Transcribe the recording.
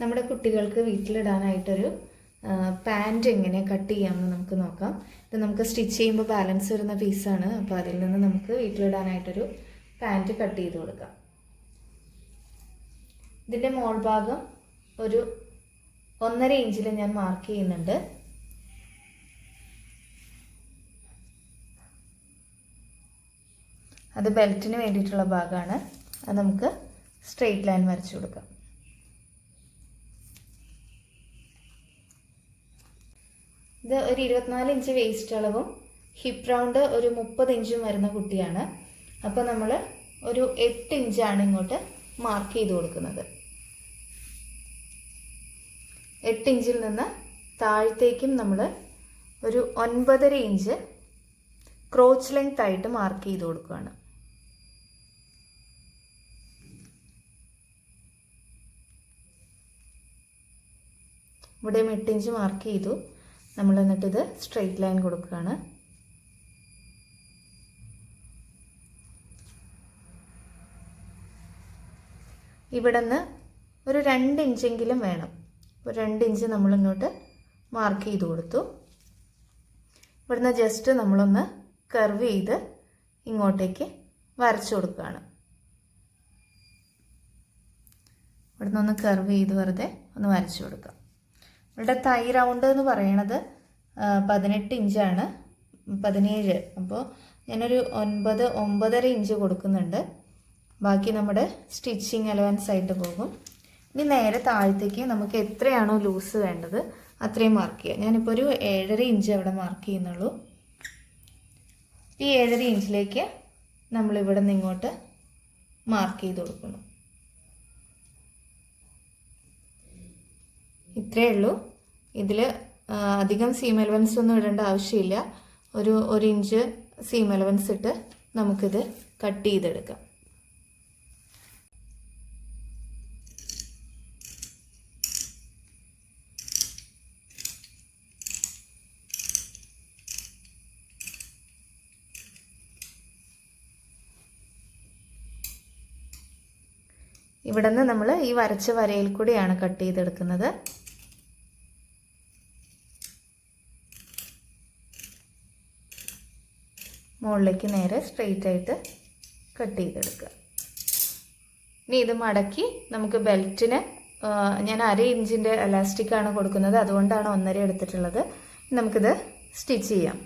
നമ്മുടെ കുട്ടികൾക്ക് വീട്ടിലിടാനായിട്ടൊരു പാൻറ് എങ്ങനെ കട്ട് ചെയ്യാമെന്ന് നമുക്ക് നോക്കാം. ഇത് നമുക്ക് സ്റ്റിച്ച് ചെയ്യുമ്പോൾ ബാലൻസ് വരുന്ന പീസാണ്. അപ്പോൾ അതിൽ നിന്ന് നമുക്ക് വീട്ടിലിടാനായിട്ടൊരു പാൻറ് കട്ട് ചെയ്ത് കൊടുക്കാം. ഇതിൻ്റെ മോൾ ഭാഗം ഒരു 1.5 ഇഞ്ചിൽ ഞാൻ മാർക്ക് ചെയ്യുന്നുണ്ട്. അത് ബെൽറ്റിന് വേണ്ടിയിട്ടുള്ള ഭാഗമാണ്. അത് നമുക്ക് സ്ട്രെയിറ്റ് ലൈൻ വരച്ചു കൊടുക്കാം. ഇത് ഒരു 24 ഇഞ്ച് വേസ്റ്റ് അളവും ഹിപ്പ് റൗണ്ട് ഒരു 30 ഇഞ്ചും വരുന്ന കുട്ടിയാണ്. അപ്പോൾ നമ്മൾ ഒരു 8 ഇഞ്ചാണ് ഇങ്ങോട്ട് മാർക്ക് ചെയ്ത് കൊടുക്കുന്നത്. 8 ഇഞ്ചിൽ നിന്ന് താഴത്തേക്കും നമ്മൾ ഒരു 9.5 ഇഞ്ച് ക്രോച്ച് ലെങ്ത് ആയിട്ട് മാർക്ക് ചെയ്ത് കൊടുക്കുകയാണ്. ഇവിടെ 8 ഇഞ്ച് മാർക്ക് ചെയ്തു. നമ്മൾ എന്നിട്ടിത് സ്ട്രെയിറ്റ് ലൈൻ കൊടുക്കുകയാണ്. ഇവിടെ നിന്ന് ഒരു 2 ഇഞ്ചെങ്കിലും വേണം. ഒരു 2 ഇഞ്ച് നമ്മളിങ്ങോട്ട് മാർക്ക് ചെയ്ത് കൊടുത്തു. ഇവിടുന്ന് ജസ്റ്റ് നമ്മളൊന്ന് കർവ് ചെയ്ത് ഇങ്ങോട്ടേക്ക് വരച്ചു കൊടുക്കുകയാണ്. ഇവിടുന്ന് ഒന്ന് കർവ് ചെയ്ത് വെറുതെ ഒന്ന് വരച്ചു കൊടുക്കാം. ഇവിടെ തൈ റൗണ്ട് എന്ന് പറയണത് 18 ഇഞ്ചാണ്, 17. അപ്പോൾ ഞാനൊരു 9.5 ഇഞ്ച് കൊടുക്കുന്നുണ്ട്. ബാക്കി നമ്മുടെ സ്റ്റിച്ചിങ് അലവൻസ് ആയിട്ട് പോകും. ഇനി നേരെ താഴത്തേക്ക് നമുക്ക് എത്രയാണോ ലൂസ് വേണ്ടത് അത്രയും മാർക്ക് ചെയ്യുക. ഞാനിപ്പോൾ ഒരു 7.5 ഇഞ്ച് അവിടെ മാർക്ക് ചെയ്യുന്നുള്ളൂ. ഈ 7.5 ഇഞ്ചിലേക്ക് നമ്മളിവിടെ നിന്ന് ഇങ്ങോട്ട് മാർക്ക് ചെയ്ത് കൊടുക്കണം. ഇത്രയേ ഉള്ളൂ. ഇതിൽ അധികം സീം അലവൻസ് ഒന്നും ഇടേണ്ട ആവശ്യമില്ല. ഒരു 1 ഇഞ്ച് സീം അലവൻസ് ഇട്ട് നമുക്കിത് കട്ട് ചെയ്തെടുക്കാം. ഇവിടെ നിന്ന് നമ്മൾ ഈ വരച്ച വരയിൽ കൂടിയാണ് കട്ട് ചെയ്തെടുക്കുന്നത്. മുകളിലേക്ക് നേരെ സ്ട്രെയിറ്റ് ആയിട്ട് കട്ട് ചെയ്തെടുക്കുക. ഇനി ഇത് മടക്കി നമുക്ക് ബെൽറ്റിന് ഞാൻ 1/2 ഇഞ്ചിൻ്റെ എലാസ്റ്റിക്കാണ് കൊടുക്കുന്നത്, അതുകൊണ്ടാണ് 1.5 എടുത്തിട്ടുള്ളത്. നമുക്കിത് സ്റ്റിച്ച് ചെയ്യാം.